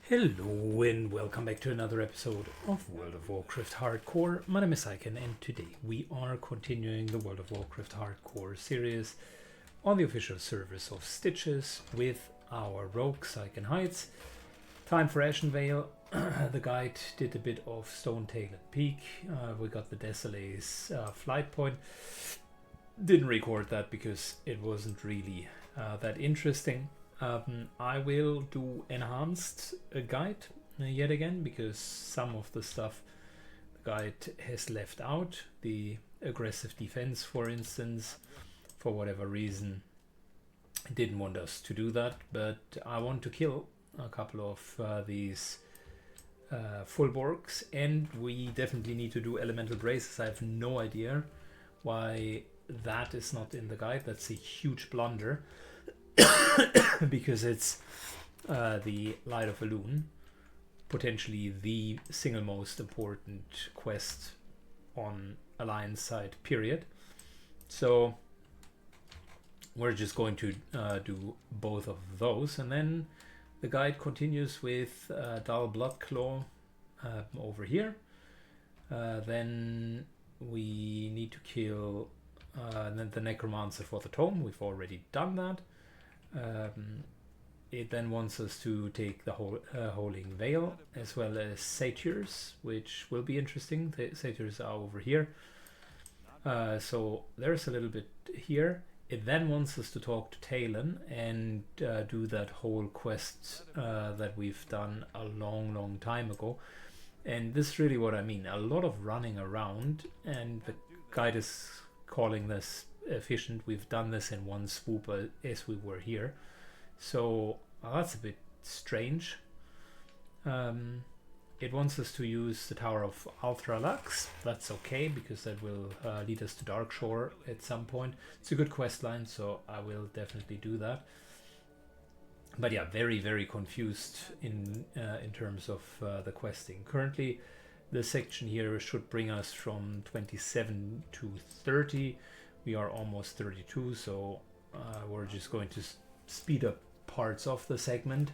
Hello and welcome back to another episode of World of Warcraft Hardcore. My name is Icon and today we are continuing the World of Warcraft Hardcore series on the official servers of Stitches with our rogue Sycan Heights. Time for Ashen Vale. The guide did a bit of Stone-Tailed Peak. We got the Desolae's flight point. Didn't record that because it wasn't really that interesting. I will do enhanced guide yet again because some of the stuff the guide has left out. The aggressive defense, for instance, for whatever reason, didn't want us to do that. But I want to kill a couple of these fullborgs, and we definitely need to do elemental braces. I have no idea why that is not in the guide. That's a huge blunder. Because it's the Light of Elune, potentially the single most important quest on Alliance side, period. So we're just going to do both of those, and then the guide continues with Dull Bloodclaw over here. Then we need to kill the Necromancer for the Tome. We've already done that. It then wants us to take the Holding Veil as well as Satyrs, which will be interesting. The Satyrs are over here. So there's a little bit here. It then wants us to talk to Talon and do that whole quest that we've done a long time ago. And this is really what I mean. A lot of running around, and the guide is calling this efficient. We've done this in one swoop as we were here, so that's a bit strange. It wants us to use the Tower of Ultralux. That's okay because that will lead us to Darkshore at some point. It's a good quest line, so I will definitely do that. But yeah, very confused in terms of the questing. Currently the section here should bring us from 27 to 30. We are almost 32, so we're just going to speed up parts of the segment.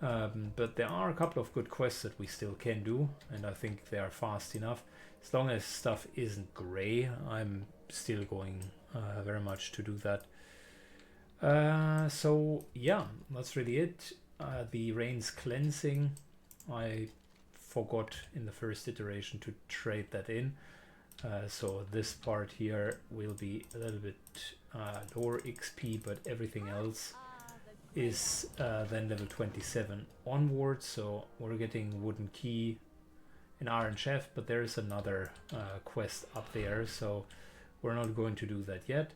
But there are a couple of good quests that we still can do, and I think they are fast enough. As long as stuff isn't grey, I'm still going very much to do that. So yeah, that's really it. The Rain's Cleansing, I forgot in the first iteration to trade that in. So this part here will be a little bit lower XP, but everything else is then level 27 onwards. So we're getting Wooden Key and Iron Chef, but there is another quest up there, so we're not going to do that yet.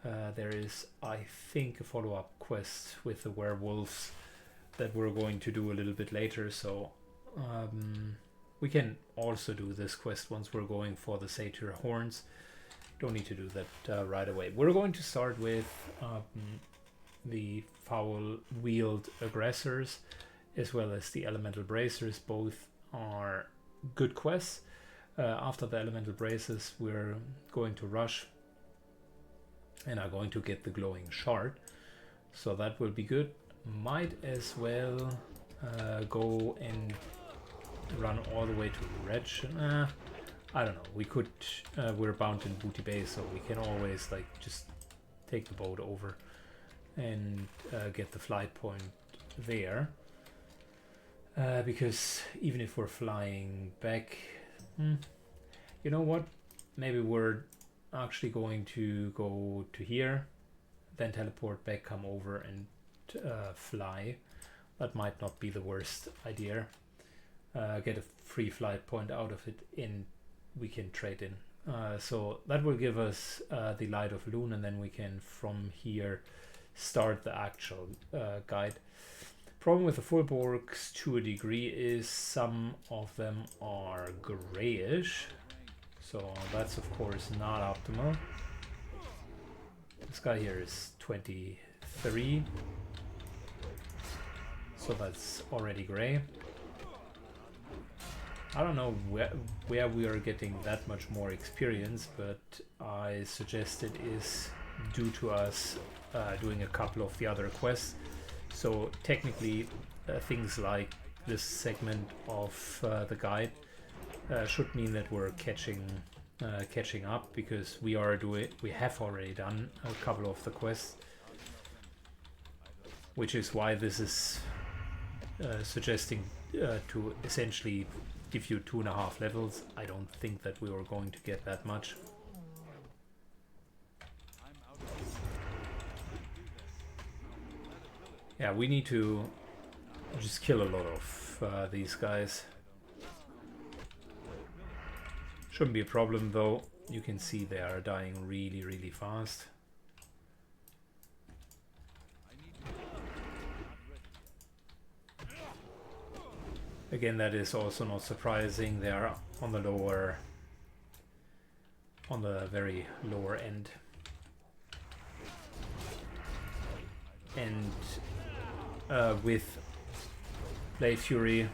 There is, I think, a follow-up quest with the werewolves that we're going to do a little bit later, so we can also do this quest once we're going for the Satyr Horns. Don't need to do that right away. We're going to start with the Foul-Wheeled Aggressors as well as the Elemental Bracers. Both are good quests. After the Elemental Braces, we're going to rush and are going to get the Glowing Shard. So that will be good. Might as well go and run all the way to Reg. I don't know. We could. We're bound in Booty Bay, so we can always like just take the boat over and get the flight point there. Because even if we're flying back, you know what? Maybe we're actually going to go to here, then teleport back, come over, and fly. That might not be the worst idea. Get a free flight point out of it, and we can trade in. So that will give us the Light of Elune, and then we can from here start the actual guide. Problem with the fullborgs to a degree is some of them are grayish, so that's of course not optimal. This guy here is 23, so that's already gray. I don't know where we are getting that much more experience, but I suggest it is due to us doing a couple of the other quests. So technically things like this segment of the guide should mean that we're catching up, because we have already done a couple of the quests, which is why this is suggesting to essentially give you 2.5 levels. I don't think that we were going to get that much. Yeah, we need to just kill a lot of these guys. Shouldn't be a problem though. You can see they are dying really, really fast. Again, that is also not surprising. They are on the very lower end. And with Blade Fury,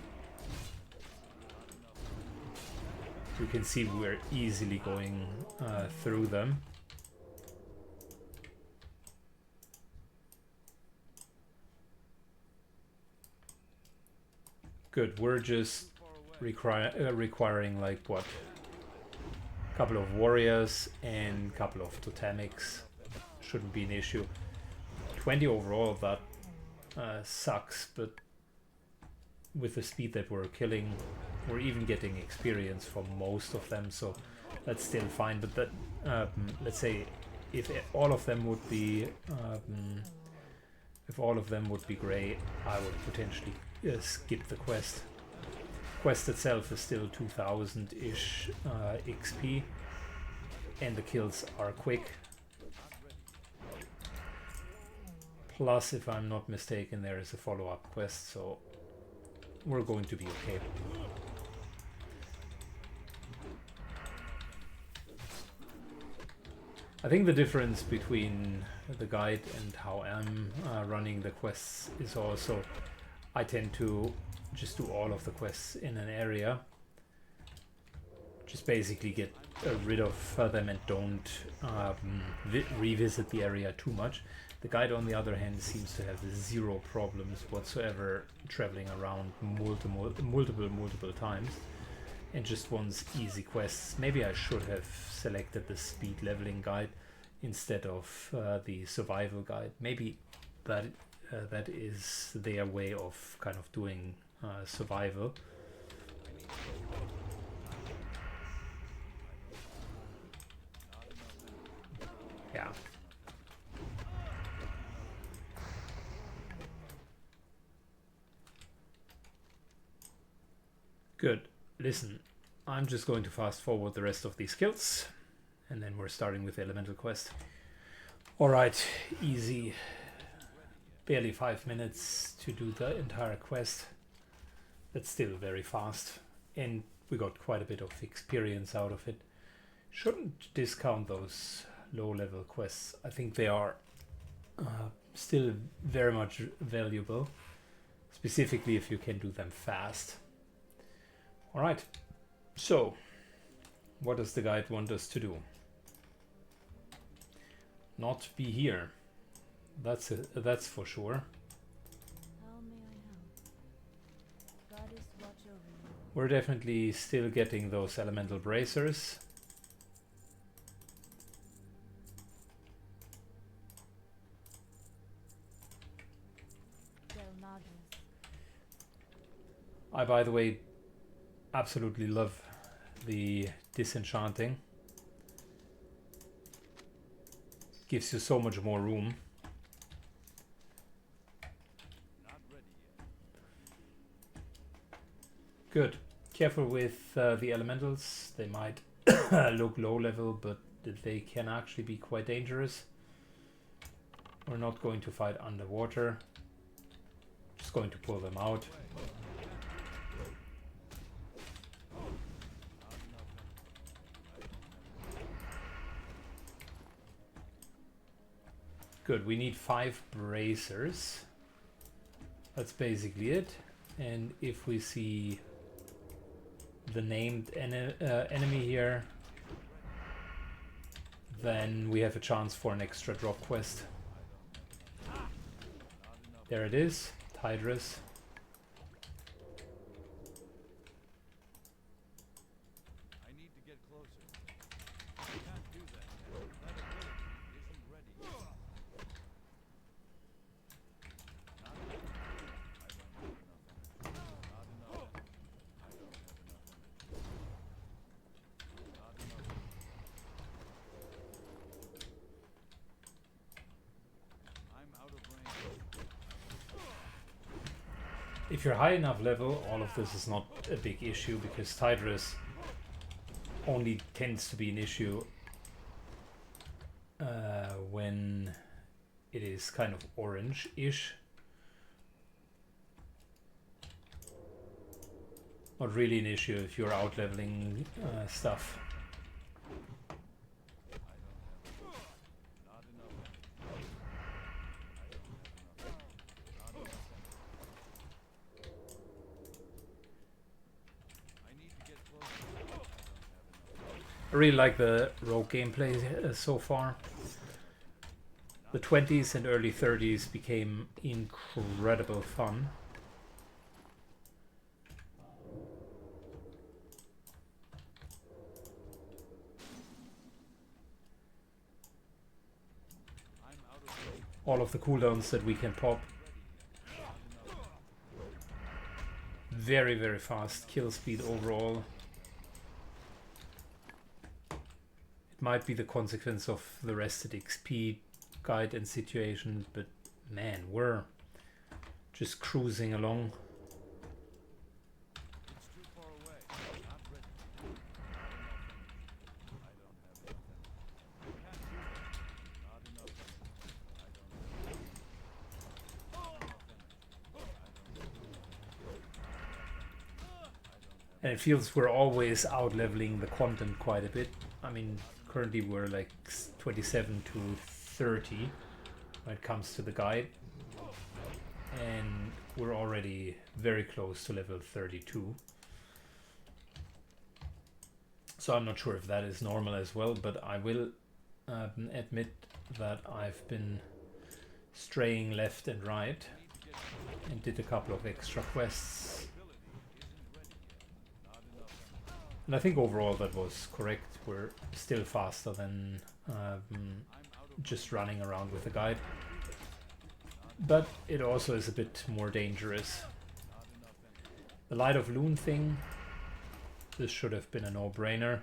you can see we're easily going through them. Good, we're just requiring like what? A couple of warriors and a couple of totemics. Shouldn't be an issue. 20 overall, that sucks, but with the speed that we're killing, we're even getting experience from most of them, so that's still fine. But that, let's say, if all of them would be grey, I would potentially skip the quest. Quest itself is still 2000-ish XP, and the kills are quick. Plus, if I'm not mistaken, there is a follow-up quest, so we're going to be okay. I think the difference between the guide and how I'm running the quests is also I tend to just do all of the quests in an area. Just basically get rid of them and don't revisit the area too much. The guide, on the other hand, seems to have zero problems whatsoever traveling around multiple times and just wants easy quests. Maybe I should have selected the speed leveling guide instead of the survival guide. Maybe that is their way of kind of doing survival. Yeah. Good. Listen, I'm just going to fast forward the rest of these skills, and then we're starting with the elemental quest. Alright, easy. Barely 5 minutes to do the entire quest. That's still very fast, and we got quite a bit of experience out of it. Shouldn't discount those low-level quests. I think they are still very much valuable, specifically if you can do them fast. Alright, so what does the guide want us to do? Not be here. That's for sure. How may I help? Goddess, watch over you. We're definitely still getting those elemental bracers. I, by the way, absolutely love the disenchanting. Gives you so much more room. Good. Careful with the elementals. They might look low level, but they can actually be quite dangerous. We're not going to fight underwater. Just going to pull them out. Good, we need 5 bracers. That's basically it. And if we see the named enemy here, then we have a chance for an extra drop quest. There it is, Tidris. If you're high enough level, all of this is not a big issue, because Tidris only tends to be an issue when it is kind of orange-ish. Not really an issue if you're out-leveling stuff. I really like the Rogue gameplay so far. The 20s and early 30s became incredible fun. All of the cooldowns that we can pop. Very, very fast kill speed overall. It might be the consequence of the rested XP guide and situation, but man, we're just cruising along. And it feels we're always out leveling the content quite a bit. I mean, currently we're like 27 to 30 when it comes to the guide. And we're already very close to level 32. So I'm not sure if that is normal as well, but I will admit that I've been straying left and right and did a couple of extra quests. And I think overall that was correct. We're still faster than just running around with a guide. But it also is a bit more dangerous. The Light of Loon thing, this should have been a no-brainer.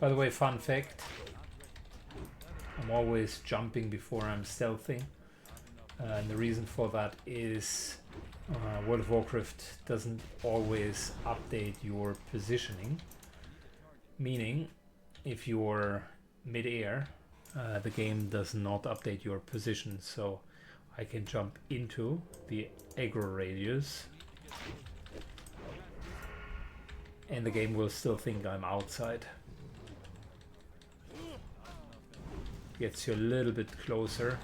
By the way, fun fact, I'm always jumping before I'm stealthing. And the reason for that is World of Warcraft doesn't always update your positioning. Meaning, if you're mid-air, the game does not update your position. So I can jump into the aggro radius and the game will still think I'm outside. Gets you a little bit closer.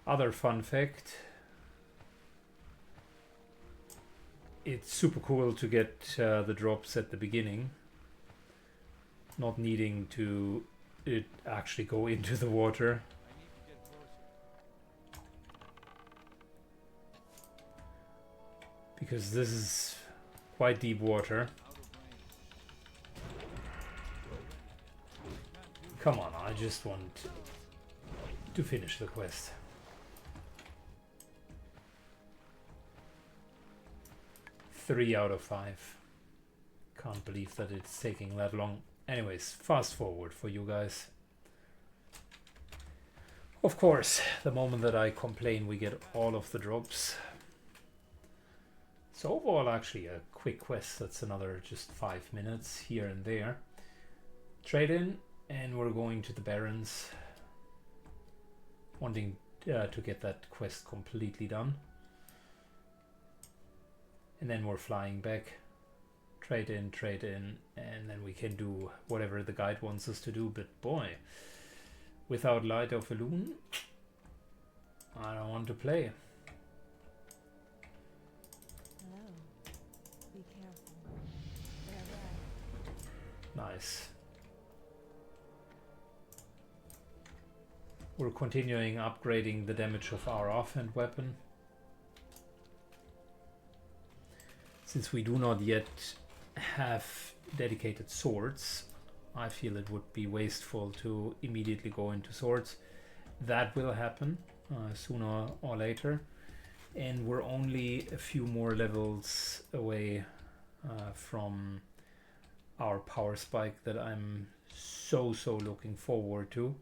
Other fun fact, it's super cool to get the drops at the beginning, not needing to actually go into the water. Because this is quite deep water. Come on, I just want to finish the quest. Three out of 5. Can't believe that it's taking that long. Anyways, fast forward for you guys. Of course, the moment that I complain, we get all of the drops. So overall, actually a quick quest. That's another just 5 minutes here and there. Trade in, and we're going to the Barrens, wanting to get that quest completely done. And then we're flying back, trade in, and then we can do whatever the guide wants us to do. But boy, without Light of a Loon, I don't want to play. Nice. We're continuing upgrading the damage of our offhand weapon. Since we do not yet have dedicated swords, I feel it would be wasteful to immediately go into swords. That will happen sooner or later. And we're only a few more levels away from our power spike that I'm so looking forward to.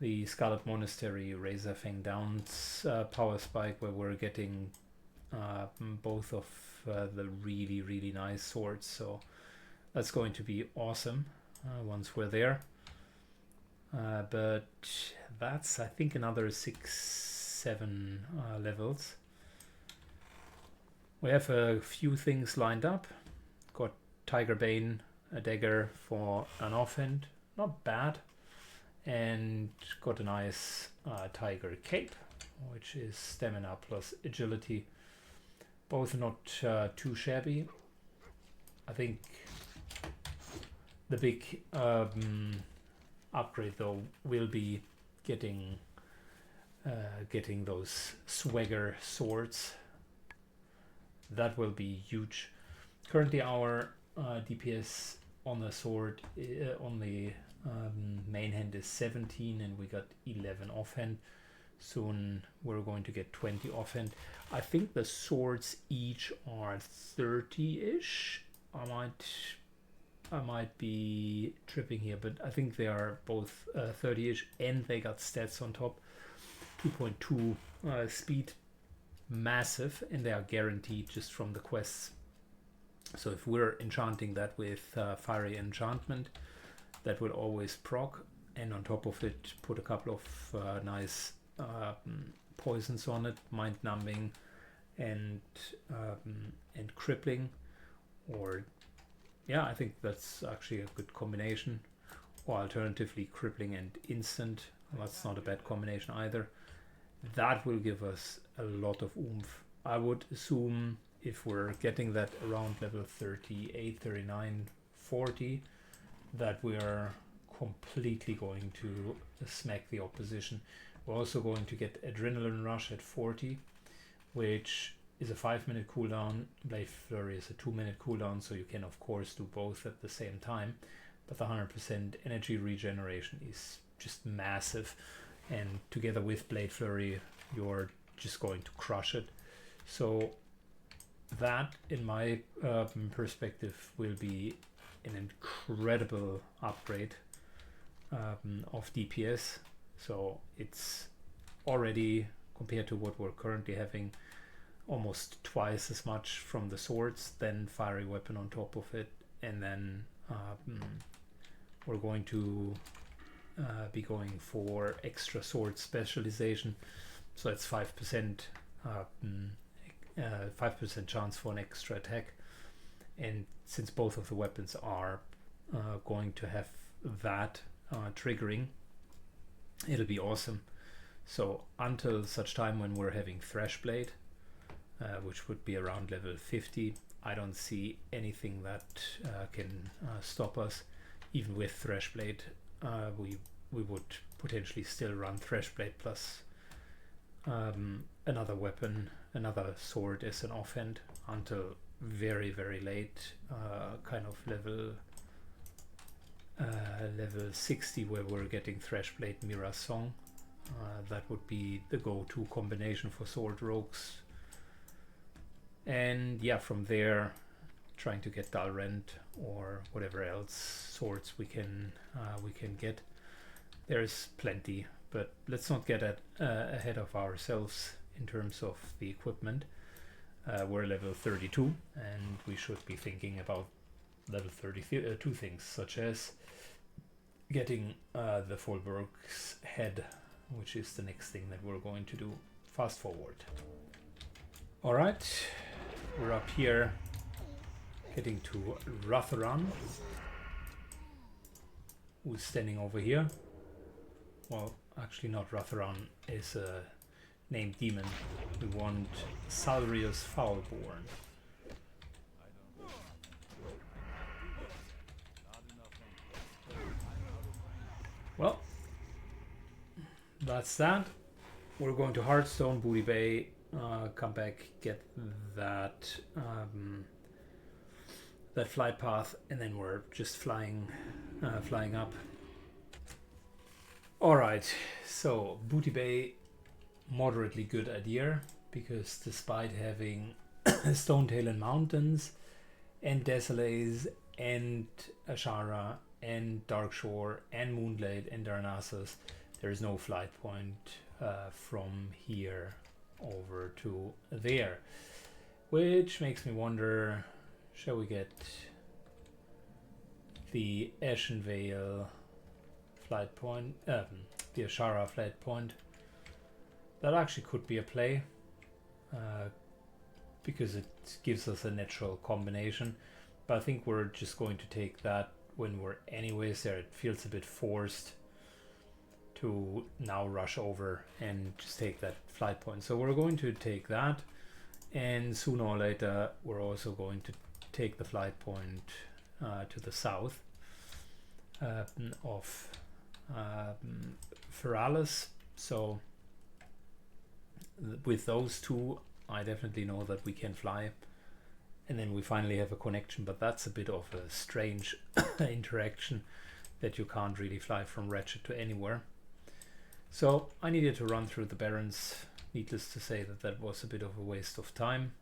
The Scarlet Monastery Razorfang Downs power spike, where we're getting both of the really nice swords. So that's going to be awesome once we're there. But that's, I think, another 6-7 levels. We have a few things lined up. Got Tiger Bane, a dagger for an offhand, not bad. And got a nice Tiger Cape, which is stamina plus agility. Both not too shabby. I think the big upgrade though will be getting those swagger swords. That will be huge. Currently our DPS on the sword, on the main hand is 17 and we got 11 offhand. Soon we're going to get 20 offhand. I think the swords each are 30-ish. I might be tripping here, but I think they are both 30-ish and they got stats on top. 2.2 speed, massive, and they are guaranteed just from the quests. So if we're enchanting that with fiery enchantment, that will always proc, and on top of it put a couple of nice poisons on it, mind numbing and crippling, or yeah, I think that's actually a good combination. Or alternatively crippling and instant, that's not a bad combination either. That will give us a lot of oomph. I would assume if we're getting that around level 38, 39, 40, that we are completely going to smack the opposition. We're also going to get Adrenaline Rush at 40, which is a 5-minute cooldown. Blade Flurry is a 2-minute cooldown, so you can of course do both at the same time. But the 100% energy regeneration is just massive, and together with Blade Flurry, you're just going to crush it. So that, in my perspective, will be an incredible upgrade of DPS. So it's already, compared to what we're currently having, almost twice as much from the swords, then fiery weapon on top of it, and then we're going to be going for extra sword specialization. So it's 5% 5% chance for an extra attack, and since both of the weapons are going to have that triggering, it'll be awesome. So until such time when we're having Thrashblade, which would be around level 50, I don't see anything that can stop us. Even with Thrashblade, we would potentially still run Thrashblade plus another weapon, another sword as an offhand until very late, kind of level 60, where we're getting Thrashblade Mira's Song. That would be the go-to combination for sword rogues. And yeah, from there, trying to get Dalrend or whatever else swords we can get. There's plenty, but let's not get ahead of ourselves in terms of the equipment. We're level 32, and we should be thinking about level 32 things, such as getting the Folberg's head, which is the next thing that we're going to do. Fast forward. Alright, we're up here getting to Ratharan, who's standing over here. Well, actually not Ratharan, is a named demon. We want Salrius Foulborn. Well, that's that. We're going to Hearthstone, Booty Bay, come back, get that that flight path, and then we're just flying up. Alright, so Booty Bay, moderately good idea, because despite having Stonetail and Mountains, and Desolays, and Ashara, and Darkshore, and Moonblade, and Darnassus, there is no flight point from here over to there. Which makes me wonder, shall we get the Ashen Vale flight point, the Ashara flight point? That actually could be a play, because it gives us a natural combination, but I think we're just going to take that when we're anyways there. It feels a bit forced to now rush over and just take that flight point. So we're going to take that, and sooner or later we're also going to take the flight point to the south of Feralis. So with those two, I definitely know that we can fly, and then we finally have a connection, but that's a bit of a strange interaction that you can't really fly from Ratchet to anywhere. So I needed to run through the Barrens. Needless to say that that was a bit of a waste of time.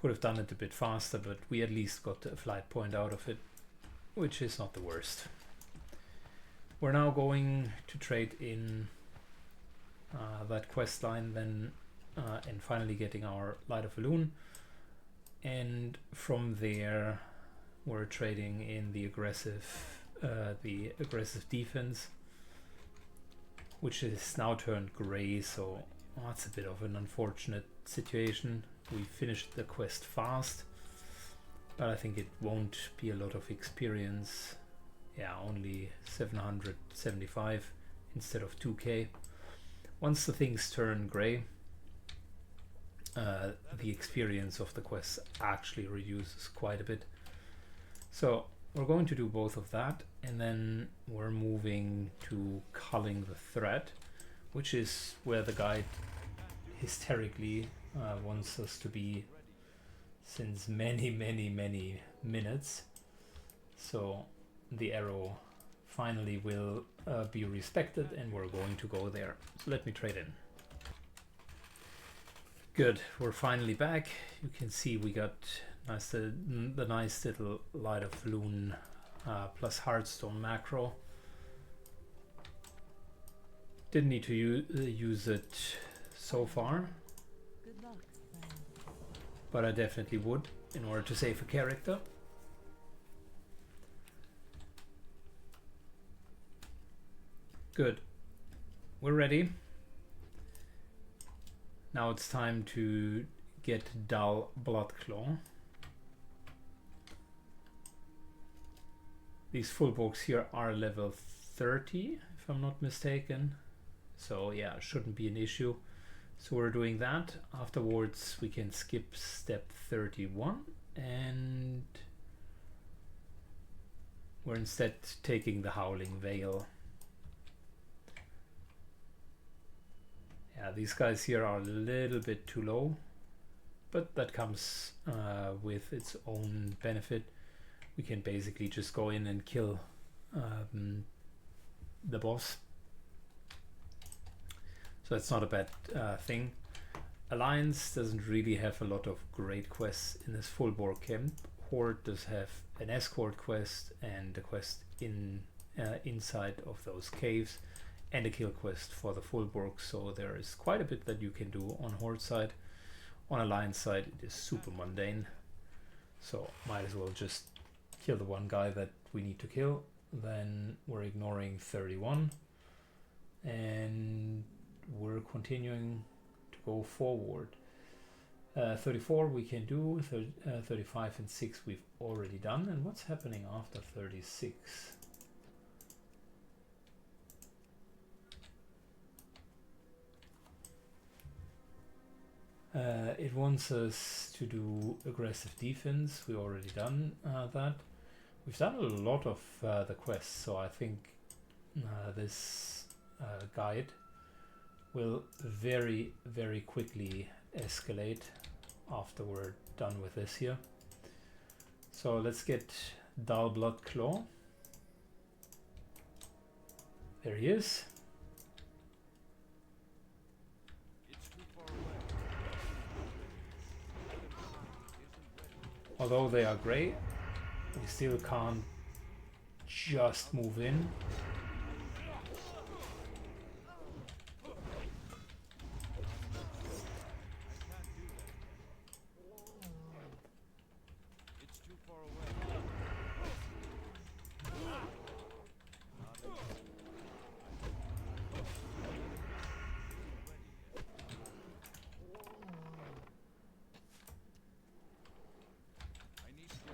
Could have done it a bit faster, but we at least got a flight point out of it, which is not the worst. We're now going to trade in that quest line then, and finally getting our Light of Elune, and from there we're trading in the aggressive defense, which is now turned grey, so that's a bit of an unfortunate situation. We finished the quest fast, but I think it won't be a lot of experience. Yeah, only 775 instead of 2k. Once the things turn grey, the experience of the quests actually reduces quite a bit. So we're going to do both of that, and then we're moving to culling the threat, which is where the guide hysterically wants us to be since many minutes. So the arrow finally will be respected, and we're going to go there. So let me trade in. Good, we're finally back. You can see we got the nice little Light of Elune plus Hearthstone macro. Didn't need to use it so far, Good luck, friend. but I definitely would in order to save a character. Good, we're ready. Now it's time to get Dull Bloodclaw. These full books here are level 30, if I'm not mistaken. So yeah, shouldn't be an issue. So we're doing that. Afterwards we can skip step 31, and we're instead taking the Howling Veil. Yeah, these guys here are a little bit too low, but that comes with its own benefit. We can basically just go in and kill the boss. So that's not a bad thing. Alliance doesn't really have a lot of great quests in this full bore camp. Horde does have an escort quest and a quest inside of those caves, and a kill quest for the Fullborg, so there is quite a bit that you can do on Horde side. On Alliance side it is super mundane, so might as well just kill the one guy that we need to kill. Then we're ignoring 31, and we're continuing to go forward. 34 we can do, 35 and 6 we've already done, and what's happening after 36? It wants us to do aggressive defense. We already done that. We've done a lot of the quests, so I think this guide will very, very quickly escalate after we're done with this here. So let's get Dull Blood Claw. There he is. Although they are grey, we still can't just move in.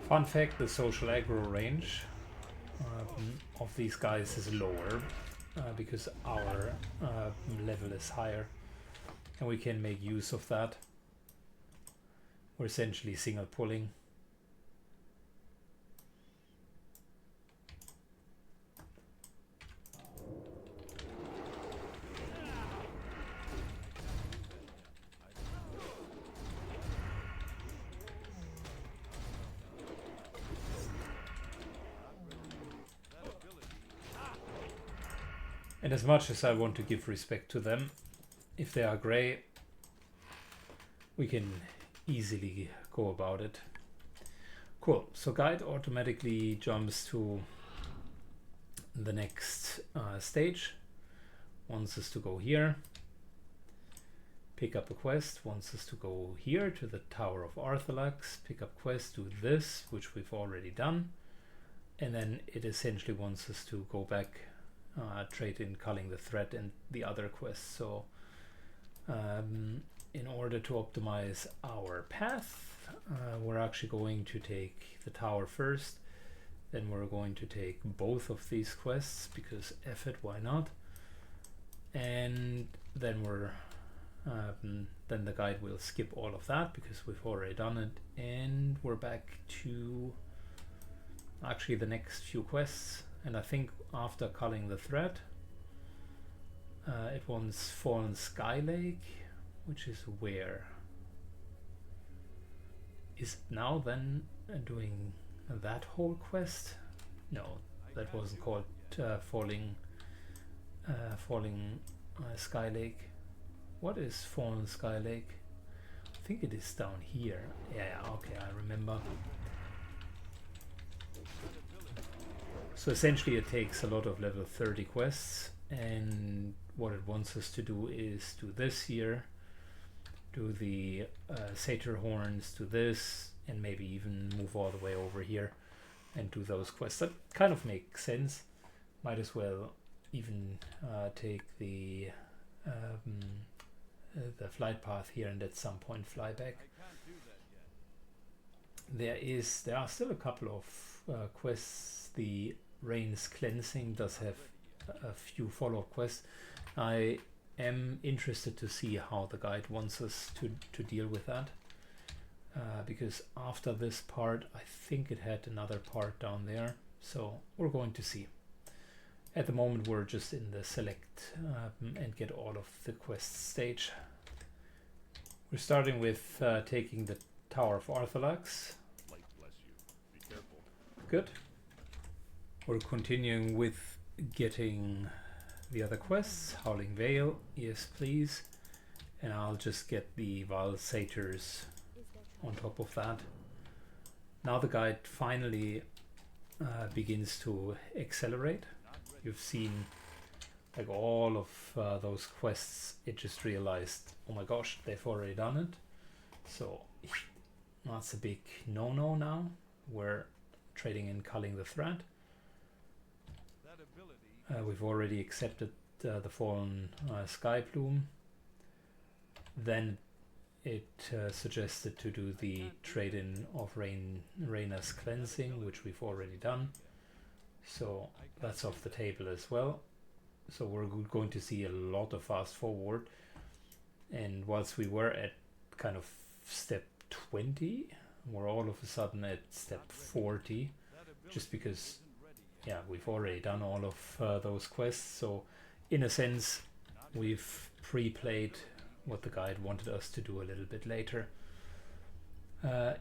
Fun fact, the social aggro range of these guys is lower because our level is higher, and we can make use of that. We're essentially single pulling. And as much as I want to give respect to them, if they are grey, we can easily go about it. Cool, so guide automatically jumps to the next stage, wants us to go here, pick up a quest, wants us to go here to the Tower of Arthalax, pick up quest, do this, which we've already done, and then it essentially wants us to go back, trade in Culling the Threat and the other quests. So in order to optimize our path, we're actually going to take the tower first, then we're going to take both of these quests because F it, why not? And then we're then the guide will skip all of that because we've already done it, and we're back to actually the next few quests. And I think after Culling the Threat, it wants Fallen Sky Lake, which is where? Is it now then doing that whole quest? No, that wasn't called Falling Sky Lake. What is Fallen Sky Lake? I think it is down here. Yeah, okay, I remember. So essentially it takes a lot of level 30 quests, and what it wants us to do is do this here, do the satyr horns, do this, and maybe even move all the way over here and do those quests. That kind of makes sense. Might as well even take the flight path here and at some point fly back. There are still a couple of quests. The Rain's Cleansing does have a few follow-up quests. I am interested to see how the guide wants us to deal with that, because after this part I think it had another part down there, so we're going to see. At the moment we're just in the select and get all of the quests stage. We're starting with taking the Tower of Arthalax. Good. We're continuing with getting the other quests. Howling Vale, yes please. And I'll just get the Val Satyrs on top of that. Now the guide finally begins to accelerate. You've seen like all of those quests. It just realized, oh my gosh, they've already done it. So that's a big no-no now. We're trading in Culling the Threat. We've already accepted the Fallen Sky Plume. Then it suggested to do the trade-in of Raina's Cleansing, which we've already done. So that's off the table as well. So we're going to see a lot of fast forward. And whilst we were at kind of step 20, we're all of a sudden at step 40, just because yeah, we've already done all of those quests, so in a sense we've pre-played what the guide wanted us to do a little bit later.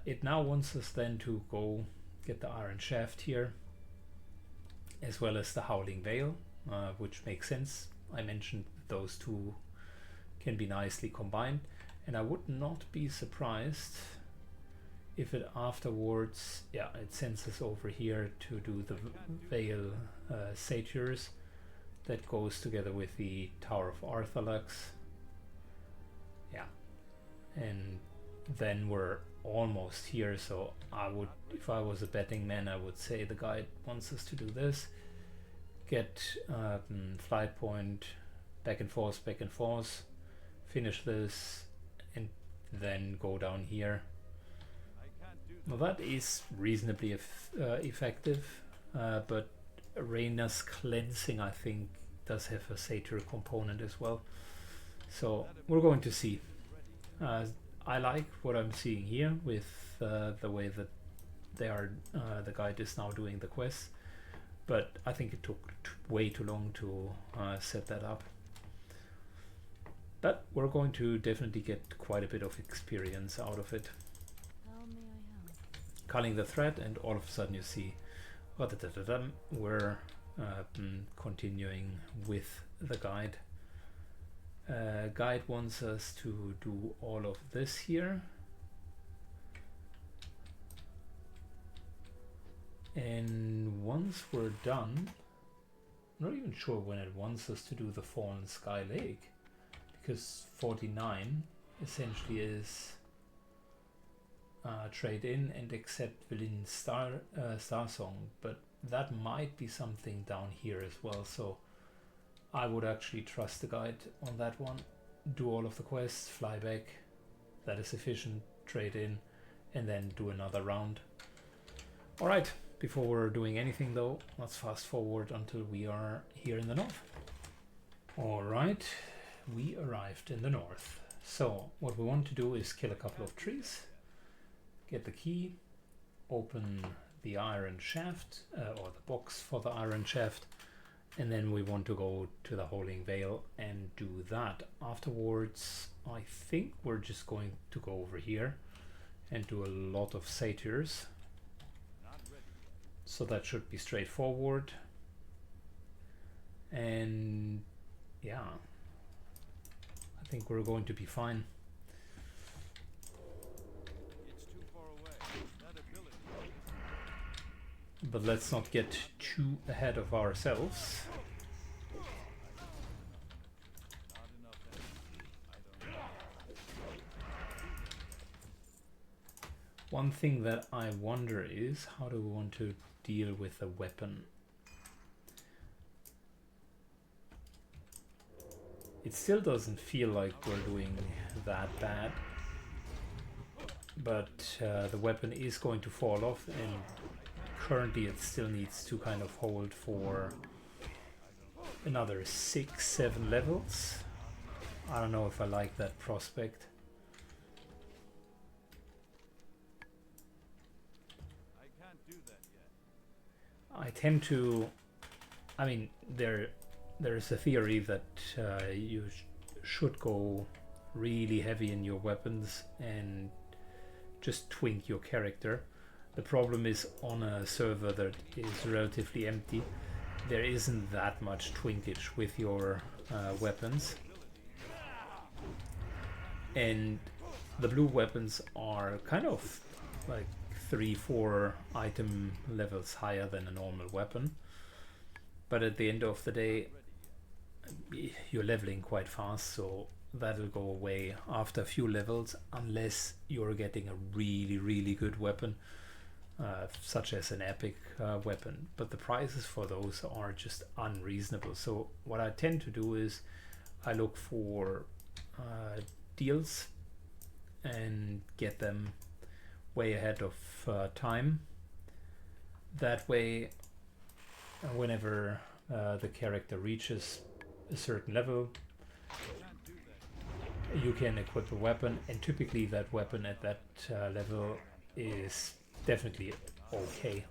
It now wants us then to go get the Iron Shaft here, as well as the Howling Vale, which makes sense. I mentioned those two can be nicely combined, and I would not be surprised if it afterwards, yeah, it sends us over here to do the Vale Satyrs. That goes together with the Tower of Arthalax. Yeah, and then we're almost here, so I would, if I was a betting man, I would say the guide wants us to do this. Get flight point, back and forth, finish this, and then go down here. Well, that is reasonably effective, but Arena's cleansing, I think, does have a satyr component as well. So we're going to see. I like what I'm seeing here with the way that they are. The guide is now doing the quests, but I think it took way too long to set that up. But we're going to definitely get quite a bit of experience out of it. How may I help? Culling the thread, and all of a sudden you see we're continuing with the guide. Guide wants us to do all of this here, and once we're done, I'm not even sure when it wants us to do the Fallen Sky Lake, because 49 essentially is trade in and accept within Star Song, but that might be something down here as well, so I would actually trust the guide on that one. Do all of the quests, fly back, that is sufficient, trade in, and then do another round. Alright, before we're doing anything though, let's fast forward until we are here in the north. Alright, we arrived in the north. So what we want to do is kill a couple of trees, get the key, open the Iron Shaft, or the box for the Iron Shaft, and then we want to go to the Howling Vale and do that. Afterwards, I think we're just going to go over here and do a lot of satyrs. So that should be straightforward. And yeah, I think we're going to be fine. But let's not get too ahead of ourselves. One thing that I wonder is, how do we want to deal with a weapon? It still doesn't feel like we're doing that bad, but the weapon is going to fall off, and currently it still needs to kind of hold for another 6-7 levels. I don't know if I like that prospect. I can't do that yet. I tend to, I mean, there is a theory that you should go really heavy in your weapons and just twink your character. The problem is, on a server that is relatively empty, there isn't that much twinkage with your weapons, and the blue weapons are kind of like 3-4 item levels higher than a normal weapon, but at the end of the day you're leveling quite fast, so that'll go away after a few levels, unless you're getting a really good weapon, such as an epic weapon, but the prices for those are just unreasonable. So what I tend to do is I look for deals and get them way ahead of time. That way, whenever the character reaches a certain level, you can equip a weapon, and typically that weapon at that level is definitely okay.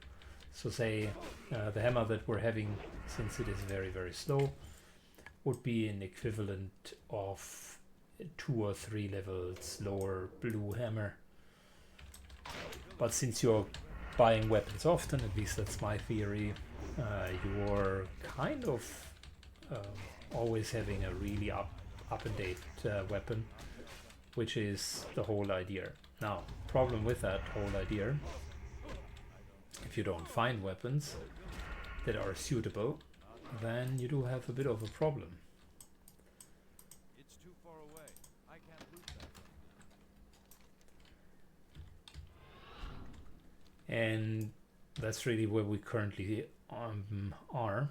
So say the hammer that we're having, since it is very, very slow, would be an equivalent of 2 or 3 levels lower blue hammer. But since you're buying weapons often, at least that's my theory, you're kind of always having a really up-and-date weapon, which is the whole idea. Now, problem with that whole idea, if you don't find weapons that are suitable, then you do have a bit of a problem. It's too far away. I can't route that. And that's really where we currently are.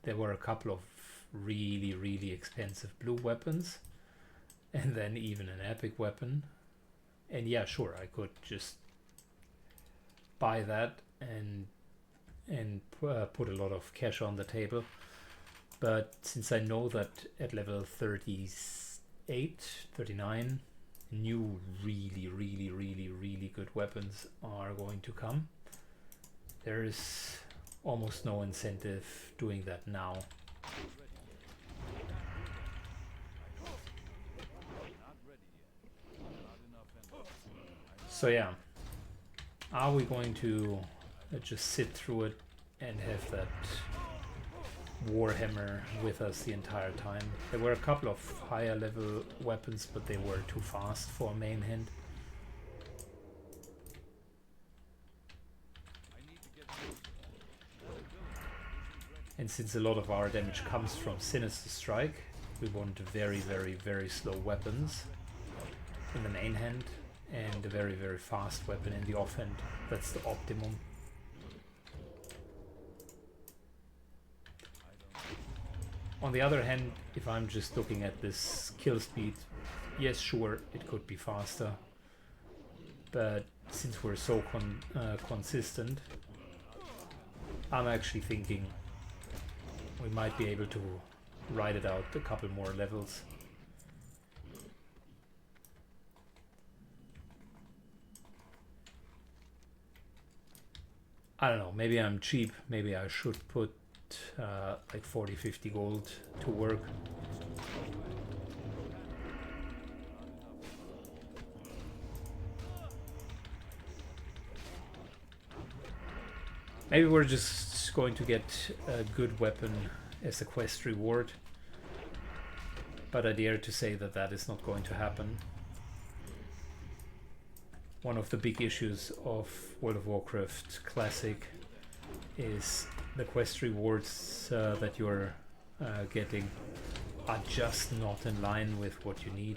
There were a couple of really, really expensive blue weapons, and then even an epic weapon. And yeah, sure, I could just buy that and put a lot of cash on the table. But since I know that at level 38, 39, new really, really, really, really good weapons are going to come, there is almost no incentive doing that now. So yeah, are we going to just sit through it and have that Warhammer with us the entire time? There were a couple of higher level weapons, but they were too fast for main hand. And since a lot of our damage comes from Sinister Strike, we want very, very, very slow weapons in the main hand and a very, very fast weapon in the offhand. That's the optimum. On the other hand, if I'm just looking at this kill speed, yes, sure, it could be faster. But since we're so consistent, I'm actually thinking we might be able to ride it out a couple more levels. I don't know, maybe I'm cheap, maybe I should put like 40-50 gold to work. Maybe we're just going to get a good weapon as a quest reward, but I dare to say that that is not going to happen. One of the big issues of World of Warcraft Classic is the quest rewards that you're getting are just not in line with what you need.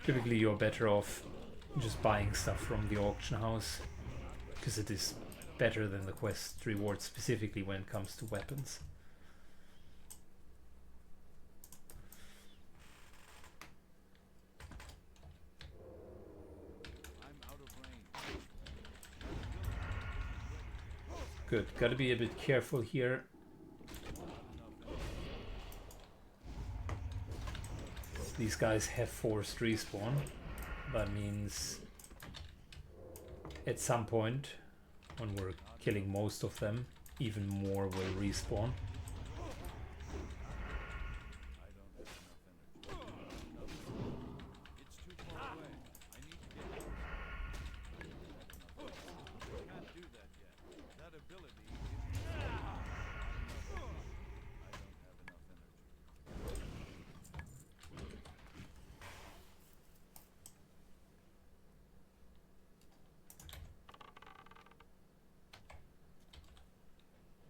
Typically you're better off just buying stuff from the auction house, because it is better than the quest rewards, specifically when it comes to weapons. Good, gotta be a bit careful here. These guys have forced respawn. That means at some point, when we're killing most of them, even more will respawn.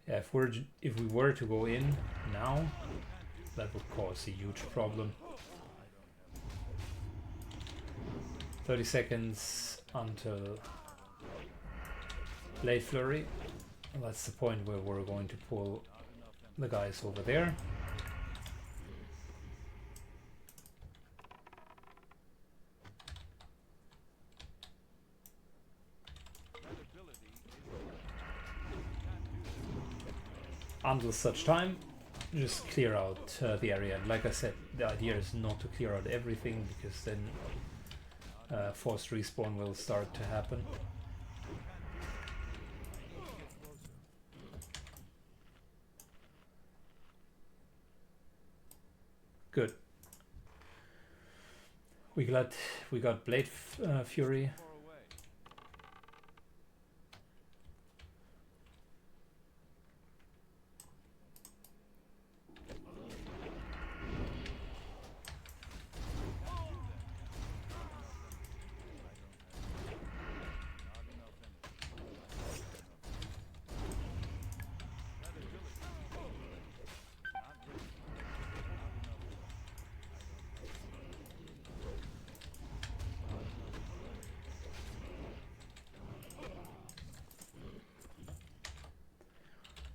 Yeah, if we were to go in now, that would cause a huge problem. 30 seconds until late flurry. And that's the point where we're going to pull the guys over there. Until such time, just clear out the area. And like I said, the idea is not to clear out everything, because then forced respawn will start to happen. Good. We got Blade Fury. Far away.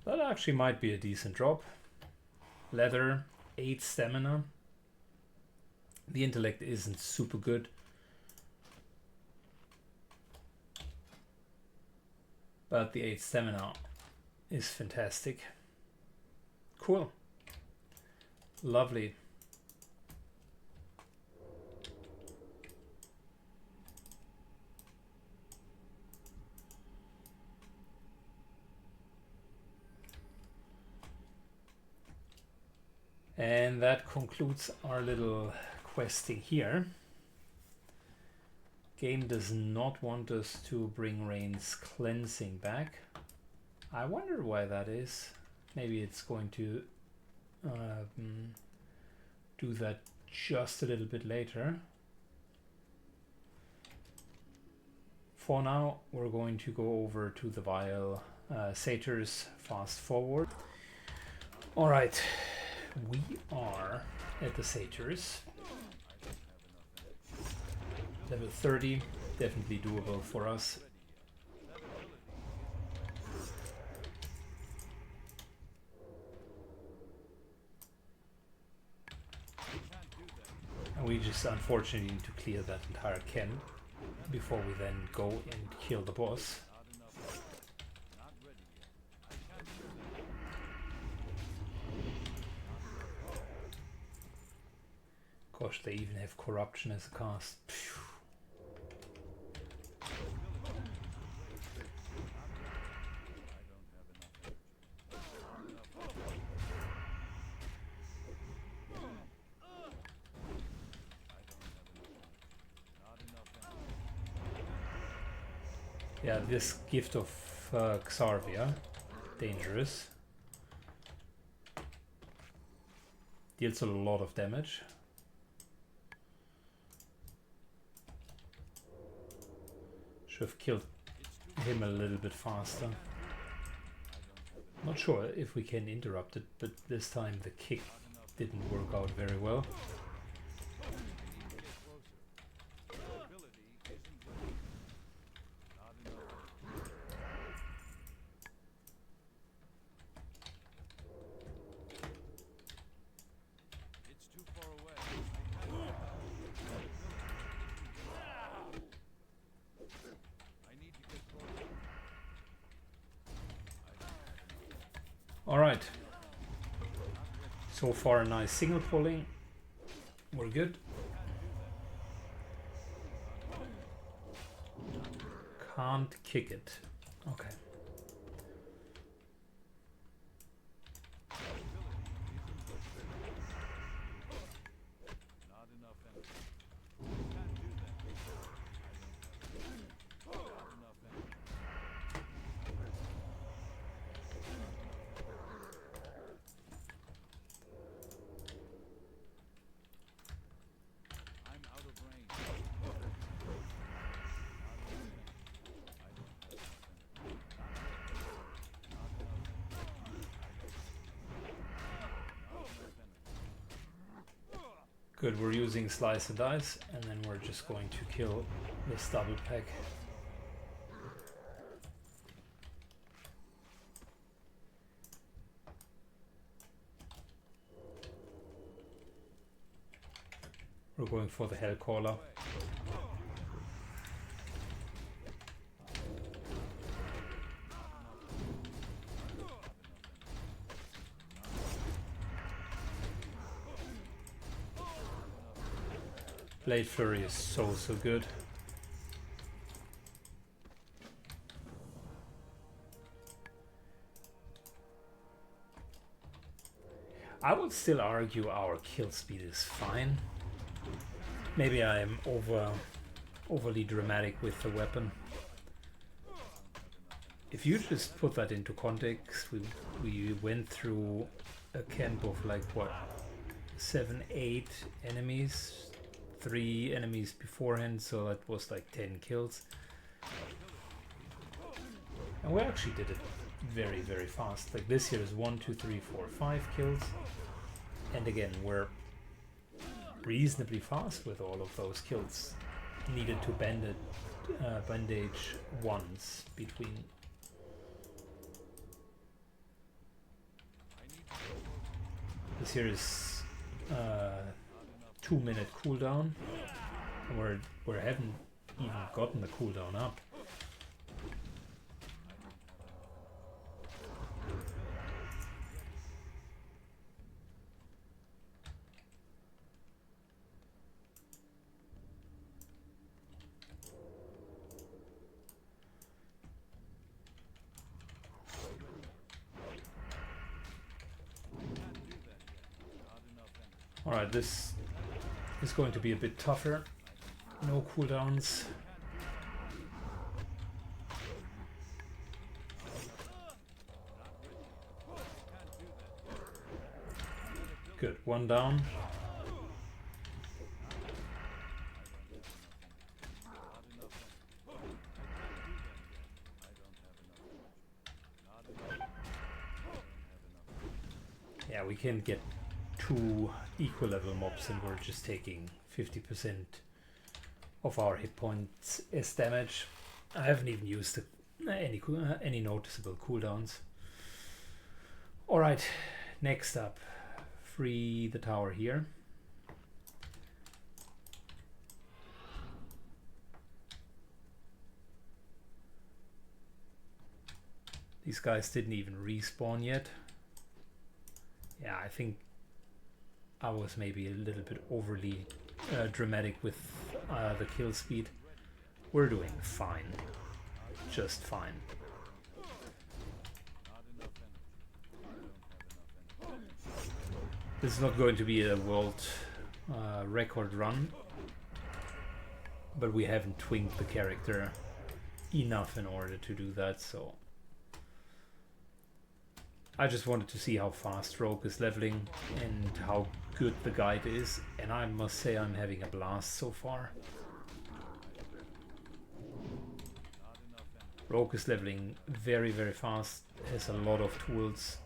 That actually might be a decent drop. Leather, 8 stamina. The intellect isn't super good. But the 8 stamina is fantastic. Cool. Lovely. And that concludes our little questing here. Game does not want us to bring Rain's cleansing back. I wonder why that is. Maybe it's going to do that just a little bit later. For now, we're going to go over to the Vile Satyrs fast forward. Alright. We are at the Satyrs. Level 30, definitely doable for us. And we just unfortunately need to clear that entire camp before we then go and kill the boss. Gosh, they even have corruption as a cast. Phew. Yeah, this gift of Xarvia, dangerous. Deals a lot of damage. Should have killed him a little bit faster. Not sure if we can interrupt it, but this time the kick didn't work out very well. Alright, so far a nice single pulling, we're good. Can't kick it, okay. Good, we're using slice and dice, and then we're just going to kill this double pack. We're going for the Hellcaller. Blade Flurry is so good. I would still argue our kill speed is fine. Maybe I am overly dramatic with the weapon. If you just put that into context, we went through a camp of like what, 7, 8 enemies, 3 enemies beforehand, so that was like 10 kills. And we actually did it very, very fast. Like this here is 1, 2, 3, 4, 5 kills. And again, we're reasonably fast with all of those kills. Needed to bandage once between. This here is 2-minute cooldown. And we haven't even gotten the cooldown up. Alright, this is going to be a bit tougher. No cooldowns. Good, 1 down. Yeah, we can get 2 equal level mobs and we're just taking 50% of our hit points as damage. I haven't even used any noticeable cooldowns. Alright, next up, free the tower here. These guys didn't even respawn yet. Yeah, I think I was maybe a little bit overly dramatic with the kill speed. We're doing fine. Just fine. This is not going to be a world record run, but we haven't twinked the character enough in order to do that, so I just wanted to see how fast Rogue is leveling and how good the guide is, and I must say I'm having a blast so far. Rogue is leveling very, very fast, has a lot of tools,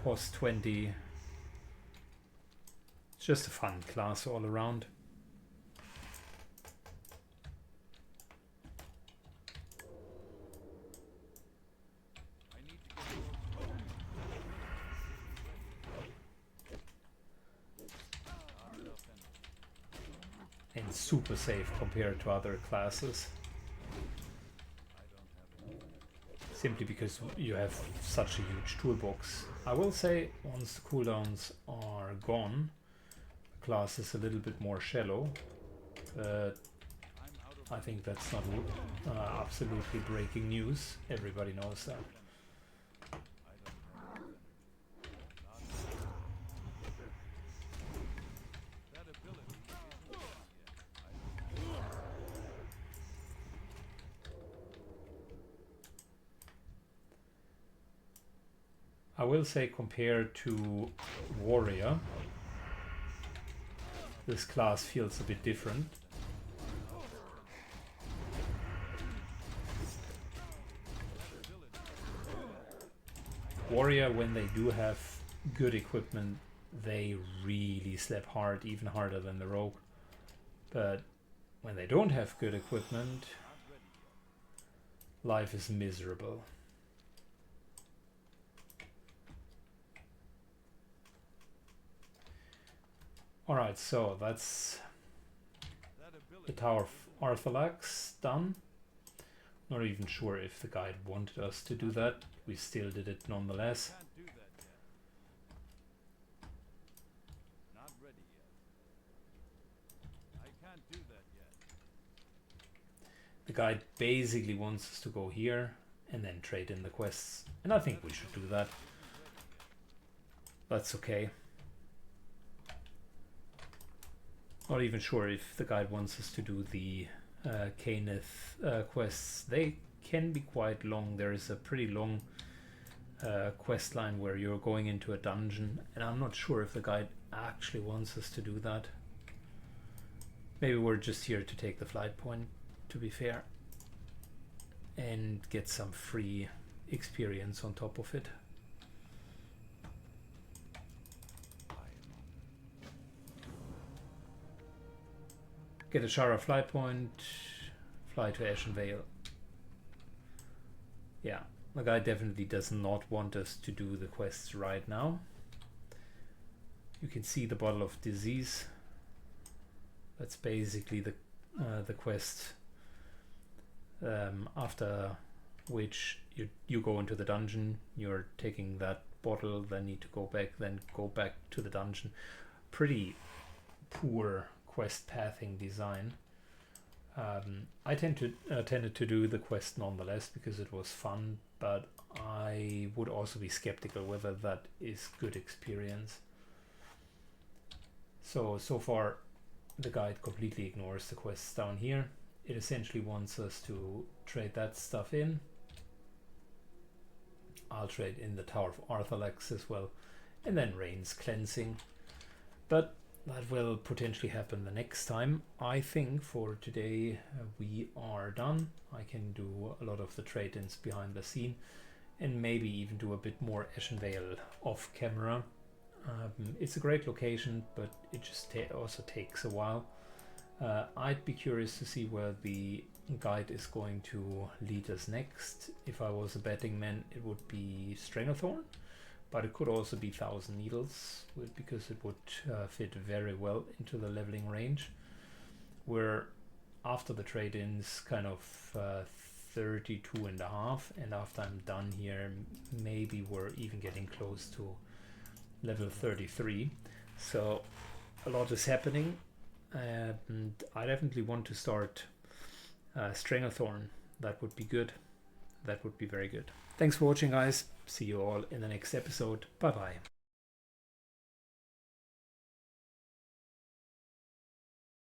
post 20. It's just a fun class all around. And super safe compared to other classes. Simply because you have such a huge toolbox. I will say, once the cooldowns are gone, the class is a little bit more shallow. But I think that's not absolutely breaking news. Everybody knows that. I will say, compared to Warrior, this class feels a bit different. Warrior, when they do have good equipment, they really slap hard, even harder than the Rogue. But when they don't have good equipment, life is miserable. Alright, so that's the Tower of Arthalax done. Not even sure if the guide wanted us to do that. We still did it nonetheless. The guide basically wants us to go here and then trade in the quests. And I think we should do that. That's okay. Not even sure if the guide wants us to do the Caneth quests. They can be quite long. There is a pretty long quest line where you're going into a dungeon, and I'm not sure if the guide actually wants us to do that. Maybe we're just here to take the flight point, to be fair, and get some free experience on top of it. Get a Shara flight point, fly to Ashen Vale. Yeah, the guy definitely does not want us to do the quests right now. You can see the bottle of disease. That's basically the quest after which you go into the dungeon. You're taking that bottle, then need to go back to the dungeon. Pretty poor quest pathing design. I tended to do the quest nonetheless because it was fun, but I would also be skeptical whether that is good experience. So far the guide completely ignores the quests down here. It essentially wants us to trade that stuff in. I'll trade in the Tower of Arthalax as well, and then Rain's Cleansing. But that will potentially happen the next time. I think for today we are done. I can do a lot of the trade-ins behind the scene and maybe even do a bit more Ashen Vale off camera. It's a great location, but it just also takes a while. I'd be curious to see where the guide is going to lead us next. If I was a betting man, it would be Stranglethorn, but it could also be Thousand Needles, because it would fit very well into the leveling range. We're after the trade-ins kind of 32.5, and after I'm done here, maybe we're even getting close to level 33. So a lot is happening, and I definitely want to start Stranglethorn. That would be good. That would be very good. Thanks for watching, guys. See you all in the next episode. Bye bye.